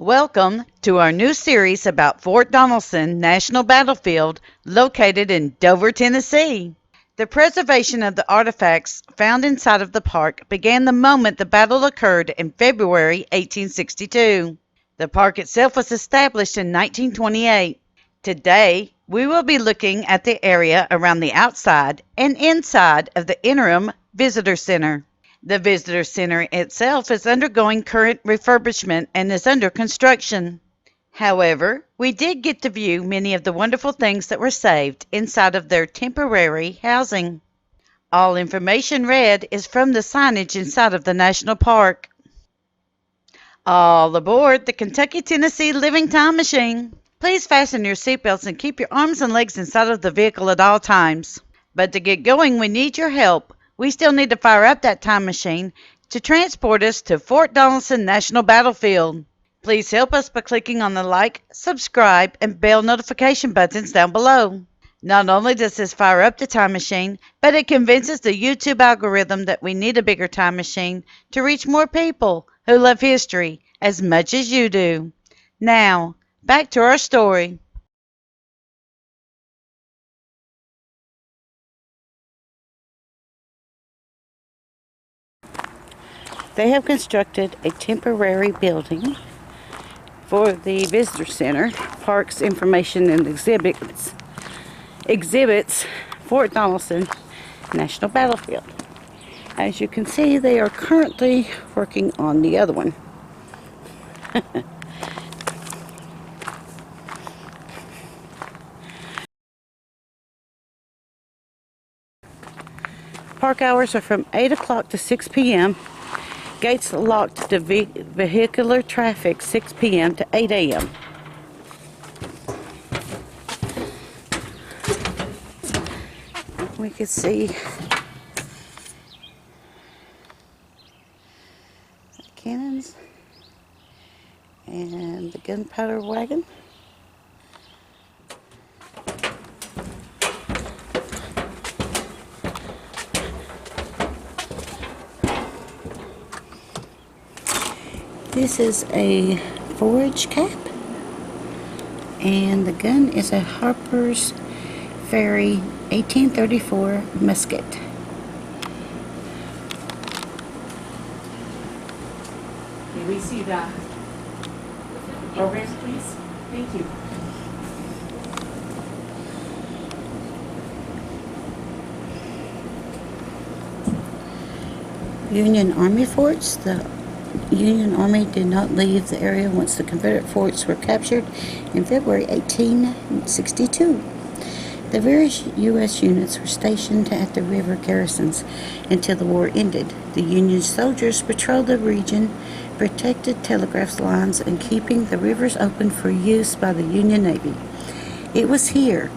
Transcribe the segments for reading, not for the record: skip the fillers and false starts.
Welcome to our new series about Fort Donelson National Battlefield located in Dover, Tennessee. The preservation of the artifacts found inside of the park began the moment the battle occurred in February 1862. The park itself was established in 1928. Today, we will be looking at the area around the outside and inside of the Interim Visitor Center. The Visitor Center itself is undergoing current refurbishment and is under construction. However, we did get to view many of the wonderful things that were saved inside of their temporary housing. All information read is from the signage inside of the national park. All aboard the Kentucky-Tennessee Living Time Machine. Please fasten your seatbelts and keep your arms and legs inside of the vehicle at all times. But to get going, we need your help. We still need to fire up that time machine to transport us to Fort Donelson National Battlefield. Please help us by clicking on the like, subscribe, and bell notification buttons down below. Not only does this fire up the time machine, but it convinces the YouTube algorithm that we need a bigger time machine to reach more people who love history as much as you do. Now, back to our story. They have constructed a temporary building for the visitor center, parks, information, and exhibits Fort Donelson National Battlefield. As you can see, they are currently working on the other one. Park hours are from 8 o'clock to 6 p.m. Gates locked to vehicular traffic 6 p.m. to 8 a.m. We can see the cannons and the gunpowder wagon. This is a forage cap, and the gun is a Harper's Ferry 1834 musket. May we see the programs, please? Thank you. Union Army forts. The Union Army did not leave the area once the Confederate forts were captured in February 1862. The various U.S. units were stationed at the river garrisons until the war ended. The Union soldiers patrolled the region, protected telegraph lines, and keeping the rivers open for use by the Union Navy. It was here,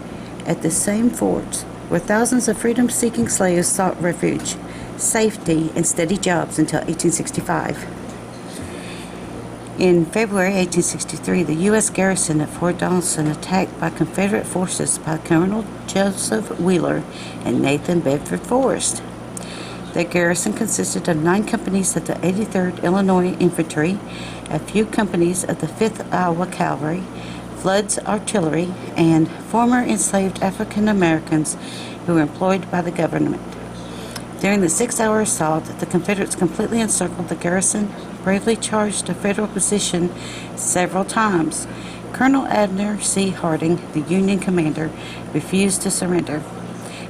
at the same forts, where thousands of freedom-seeking slaves sought refuge, safety, and steady jobs until 1865. In February 1863, the U.S. garrison at Fort Donelson attacked by Confederate forces by Colonel Joseph Wheeler and Nathan Bedford Forrest. The garrison consisted of 9 companies of the 83rd Illinois Infantry, a few companies of the 5th Iowa Cavalry, Flood's Artillery, and former enslaved African Americans who were employed by the government. During the 6-hour assault, the Confederates completely encircled the garrison, bravely charged a Federal position several times. Colonel Abner C. Harding, the Union commander, refused to surrender.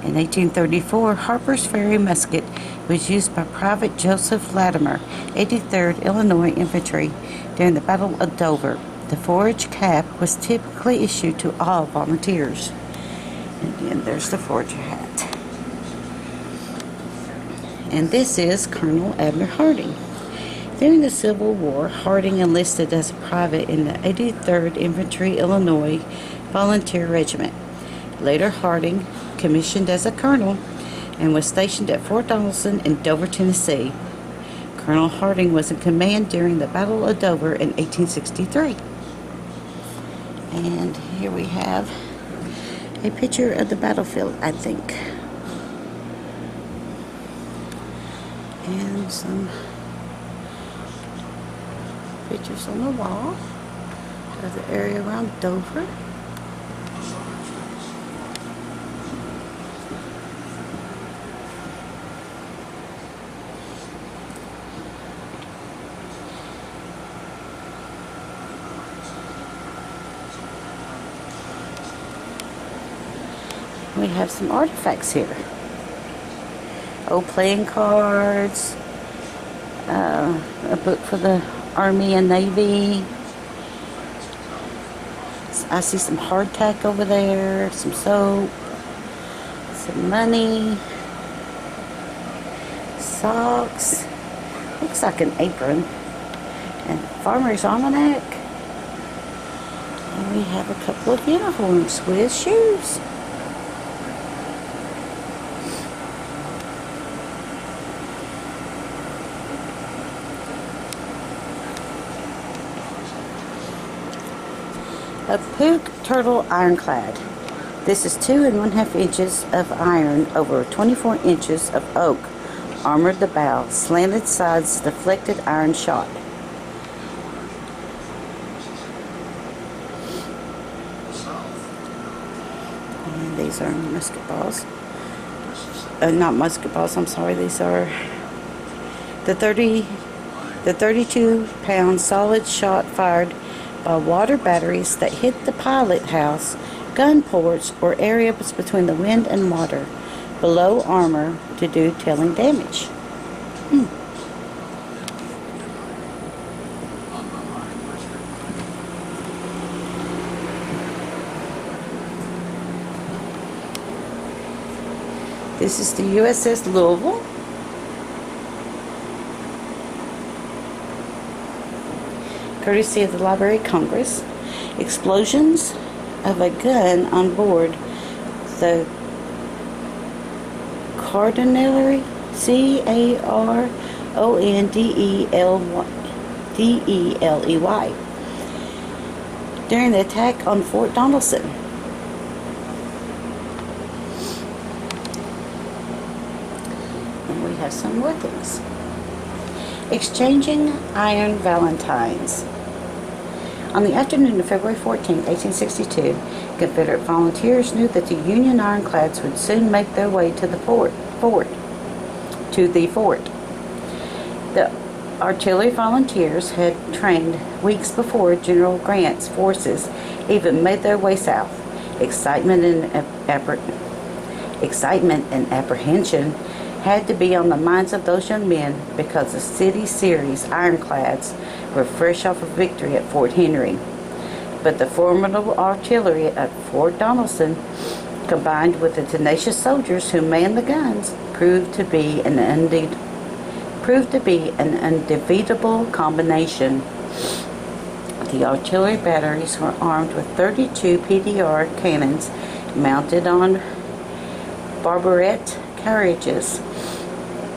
In 1834, Harper's Ferry musket was used by Private Joseph Latimer, 83rd Illinois Infantry, during the Battle of Dover. The forage cap was typically issued to all volunteers. And again, there's the forager hat. And this is Colonel Abner Harding. During the Civil War, Harding enlisted as a private in the 83rd Infantry Illinois Volunteer Regiment. Later, Harding commissioned as a colonel and was stationed at Fort Donelson in Dover, Tennessee. Colonel Harding was in command during the Battle of Dover in 1863. And here we have a picture of the battlefield, I think. And some pictures on the wall. of the area around Dover. We have some artifacts here. Old playing cards, a book for the Army and Navy. I see some hardtack over there, some soap, some money, socks, looks like an apron, and Farmer's Almanac. And we have a couple of uniforms with shoes. A Pook Turtle Ironclad. This is 2 1/2 inches of iron over 24 inches of oak. Armored the bow, slanted sides, deflected iron shot. And these are musket balls. Not musket balls, I'm sorry. These are the 32-pound solid shot fired by water batteries that hit the pilot house, gun ports, or areas between the wind and water below armor to do telling damage. This is the USS Louisville. Courtesy of the Library of Congress. Explosions of a gun on board the Cardinalry, Cardendely, during the attack on Fort Donelson. And we have some more things. Exchanging Iron Valentines. On the afternoon of February 14, 1862, Confederate volunteers knew that the Union ironclads would soon make their way to the fort. The artillery volunteers had trained weeks before General Grant's forces even made their way south. Excitement and apprehension had to be on the minds of those young men because the City Series ironclads were fresh off a victory at Fort Henry. But the formidable artillery at Fort Donelson, combined with the tenacious soldiers who manned the guns, proved to be an undefeatable combination. The artillery batteries were armed with 32 PDR cannons mounted on barbette carriages,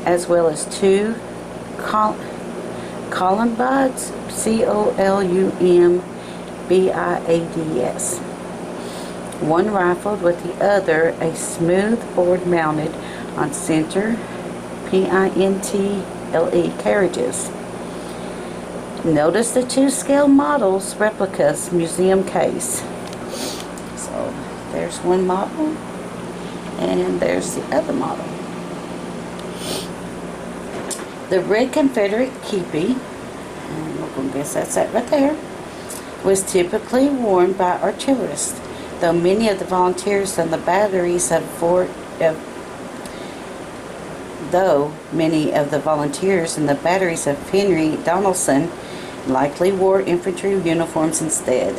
as well as 2 columbiads, Columbiads. One rifled with the other a smooth board mounted on center PINTLE carriages. Notice the 2 scale models replicas museum case. So there's one model and there's the other model. The red Confederate keepy, and we're going to guess that's that right there, was typically worn by artillerists, though many of the volunteers and the batteries of Henry Donelson likely wore infantry uniforms instead.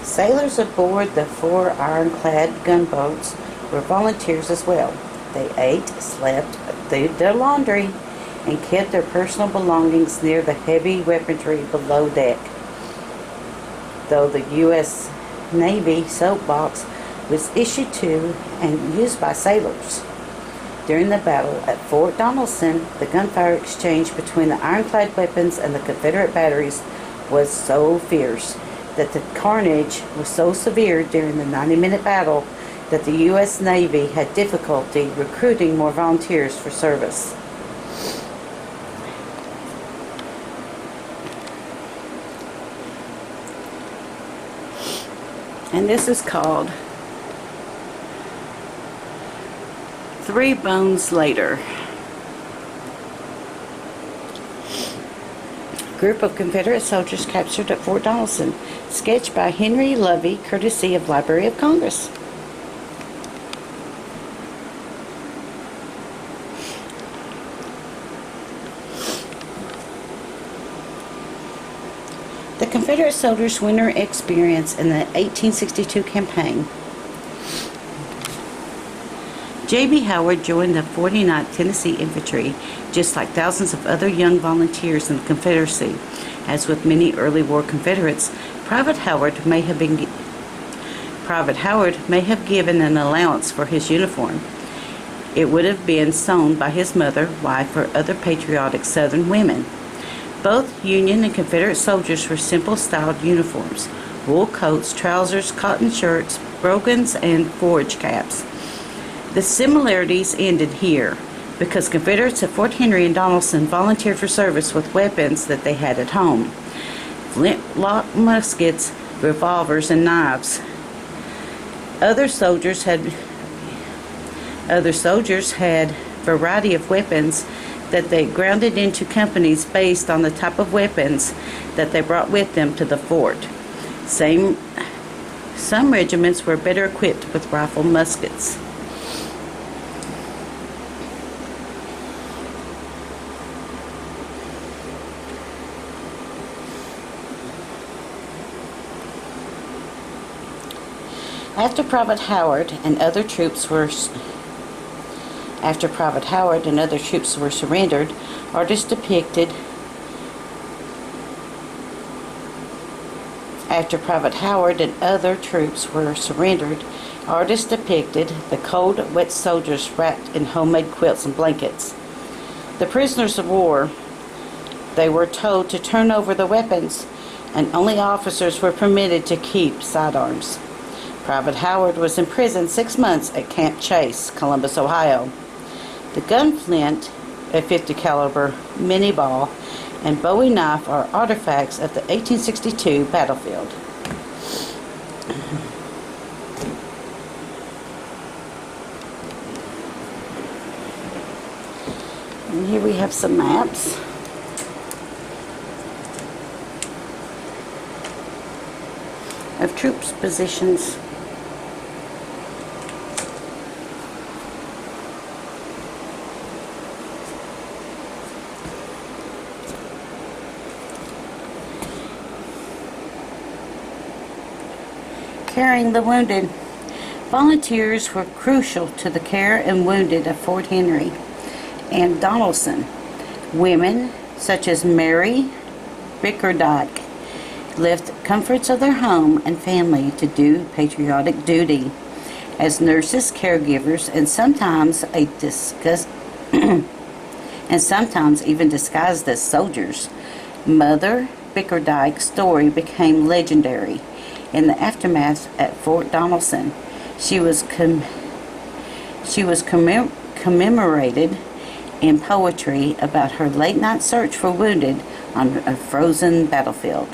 Sailors aboard the 4 ironclad gunboats were volunteers as well. They ate, slept, did their laundry, and kept their personal belongings near the heavy weaponry below deck. Though the U.S. Navy soap box was issued to and used by sailors. During the battle at Fort Donelson, the gunfire exchange between the ironclad weapons and the Confederate batteries was so fierce that the carnage was so severe during the 90-minute battle that the U.S. Navy had difficulty recruiting more volunteers for service. And this is called 3 Bones Later. Group of Confederate soldiers captured at Fort Donelson. Sketched by Henry Lovey, courtesy of Library of Congress. The Confederate soldiers' winter experience in the 1862 campaign. J.B. Howard joined the 49th Tennessee Infantry, just like thousands of other young volunteers in the Confederacy. As with many early war Confederates, Private Howard may have given an allowance for his uniform. It would have been sewn by his mother, wife, or other patriotic Southern women. Both Union and Confederate soldiers were simple-styled uniforms: wool coats, trousers, cotton shirts, brogans, and forage caps. The similarities ended here, because Confederates at Fort Henry and Donelson volunteered for service with weapons that they had at home: flintlock muskets, revolvers, and knives. Other soldiers had variety of weapons that they grounded into companies based on the type of weapons that they brought with them to the fort. Some regiments were better equipped with rifle muskets. After Private Howard and other troops were surrendered, artists depicted the cold, wet soldiers wrapped in homemade quilts and blankets. The prisoners of war, they were told to turn over the weapons, and only officers were permitted to keep sidearms. Private Howard was imprisoned 6 months at Camp Chase, Columbus, Ohio. The gunflint, a .50 caliber mini ball, and Bowie knife are artifacts of the 1862 battlefield. And here we have some maps. Of troops' positions. Caring the wounded. Volunteers were crucial to the care and wounded of Fort Henry and Donelson. Women, such as Mary Bickerdike, left comforts of their home and family to do patriotic duty as nurses, caregivers, and sometimes even disguised as soldiers. Mother Bickerdike's story became legendary in the aftermath at Fort Donelson. She was commemorated in poetry about her late-night search for wounded on a frozen battlefield.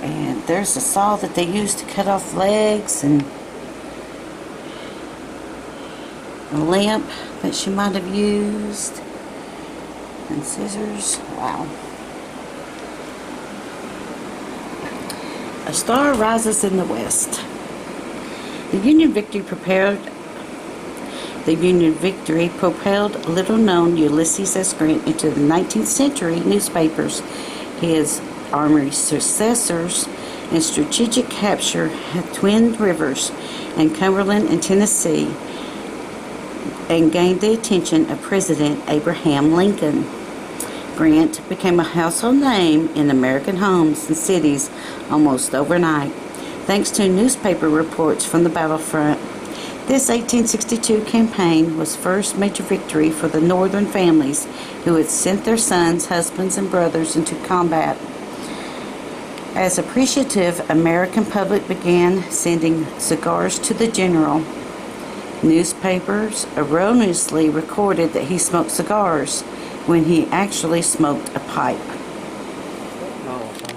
And there's a saw that they used to cut off legs, and a lamp that she might have used, and scissors. Wow. A star rises in the west. The Union victory propelled little-known Ulysses S. Grant into the 19th century newspapers. His armory successors and strategic capture at Twin Rivers and Cumberland in Tennessee, and gained the attention of President Abraham Lincoln. Grant became a household name in American homes and cities almost overnight, thanks to newspaper reports from the battlefront. This 1862 campaign was first major victory for the Northern families who had sent their sons, husbands, and brothers into combat. As appreciative American public began sending cigars to the general, newspapers erroneously recorded that he smoked cigars when he actually smoked a pipe.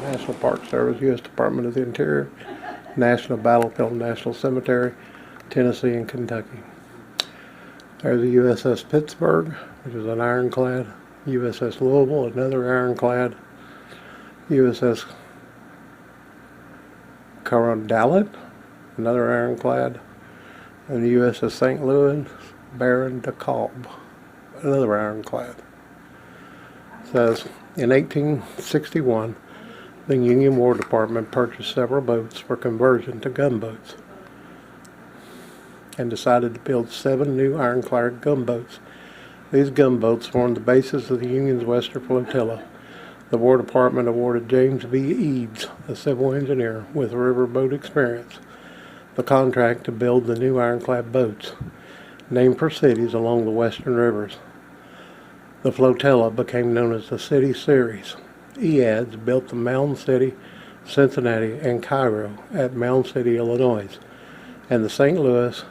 National Park Service, U.S. Department of the Interior. National Battlefield, National Cemetery, Tennessee and Kentucky. There's the USS Pittsburgh, which is an ironclad. USS Louisville, another ironclad. USS Carondelet, another ironclad. And the USS St. Louis, Baron de Kalb, another ironclad. It says, in 1861, the Union War Department purchased several boats for conversion to gunboats and decided to build 7 new ironclad gunboats. These gunboats formed the basis of the Union's Western Flotilla. The War Department awarded James B. Eads, a civil engineer with riverboat experience, the contract to build the new ironclad boats, named for cities along the western rivers. The flotilla became known as the City Series. Eads built the Mound City, Cincinnati, and Cairo at Mound City, Illinois, and the St. Louis,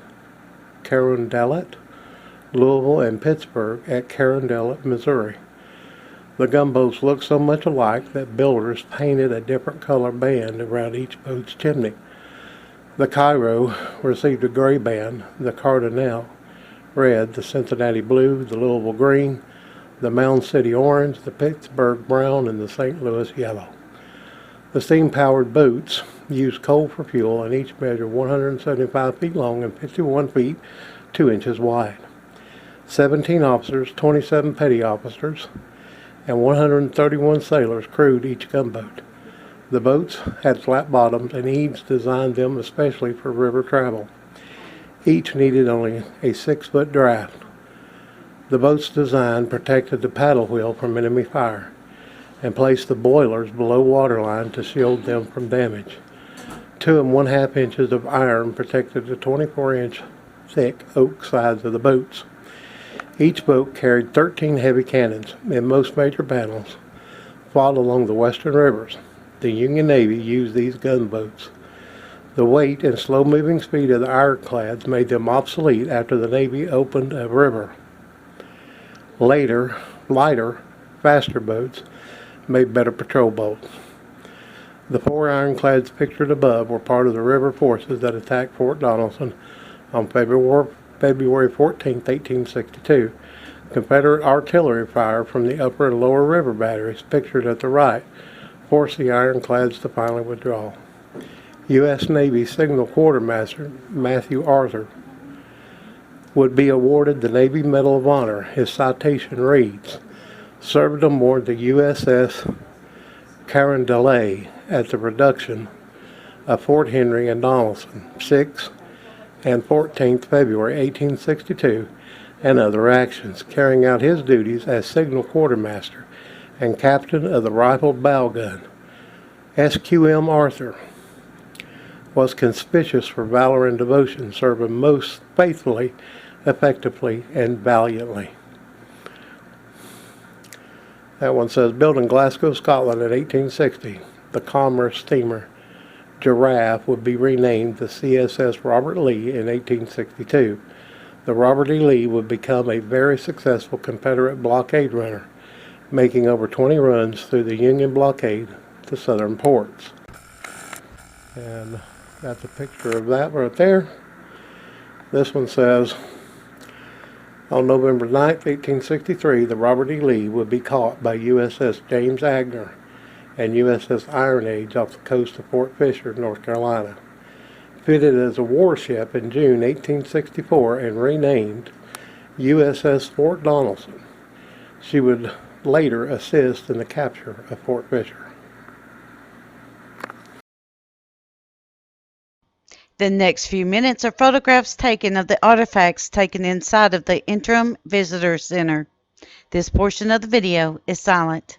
Carondelet, Louisville, and Pittsburgh at Carondelet, Missouri. The gunboats looked so much alike that builders painted a different color band around each boat's chimney. The Cairo received a gray band, the Cardinal red, the Cincinnati blue, the Louisville green, the Mound City orange, the Pittsburgh brown, and the St. Louis yellow. The steam-powered boats used coal for fuel and each measured 175 feet long and 51 feet 2 inches wide. 17 officers, 27 petty officers, and 131 sailors crewed each gunboat. The boats had flat bottoms, and Eads designed them especially for river travel. Each needed only a 6-foot draft. The boat's design protected the paddle wheel from enemy fire and placed the boilers below waterline to shield them from damage. 2 1/2 inches of iron protected the 24-inch thick oak sides of the boats. Each boat carried 13 heavy cannons. In most major battles fought along the western rivers, the Union Navy used these gunboats. The weight and slow-moving speed of the ironclads made them obsolete after the Navy opened a river. Later, lighter, faster boats made better patrol boats. The 4 ironclads pictured above were part of the river forces that attacked Fort Donelson on February 14, 1862. Confederate artillery fire from the upper and lower river batteries, pictured at the right, forced the ironclads to finally withdraw. U.S. Navy Signal Quartermaster Matthew Arthur would be awarded the Navy Medal of Honor. His citation reads, served aboard the USS Carondelet at the reduction of Fort Henry and Donelson, 6th and 14th February 1862, and other actions, carrying out his duties as signal quartermaster and captain of the rifled bow gun. SQM Arthur was conspicuous for valor and devotion, serving most faithfully, effectively, and valiantly. That one says, built in Glasgow, Scotland in 1860, the commerce steamer Giraffe would be renamed the CSS Robert Lee in 1862. The Robert E. Lee would become a very successful Confederate blockade runner, making over 20 runs through the Union blockade to southern ports. And that's a picture of that right there. This one says, on November 9th, 1863, the Robert E. Lee would be caught by USS James Agner and USS Iron Age off the coast of Fort Fisher, North Carolina. Fitted as a warship in June 1864 and renamed USS Fort Donelson. She would later assist in the capture of Fort Fisher. The next few minutes are photographs taken of the artifacts taken inside of the Interim Visitor Center. This portion of the video is silent.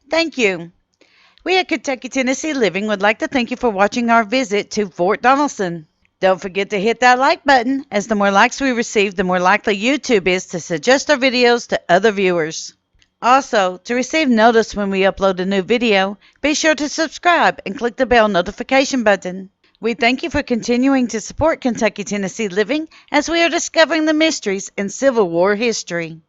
Thank you. We at Kentucky Tennessee Living would like to thank you for watching our visit to Fort Donelson. Don't forget to hit that like button, as the more likes we receive, the more likely YouTube is to suggest our videos to other viewers. Also, to receive notice when we upload a new video, be sure to subscribe and click the bell notification button. We thank you for continuing to support Kentucky Tennessee Living as we are discovering the mysteries in Civil War history.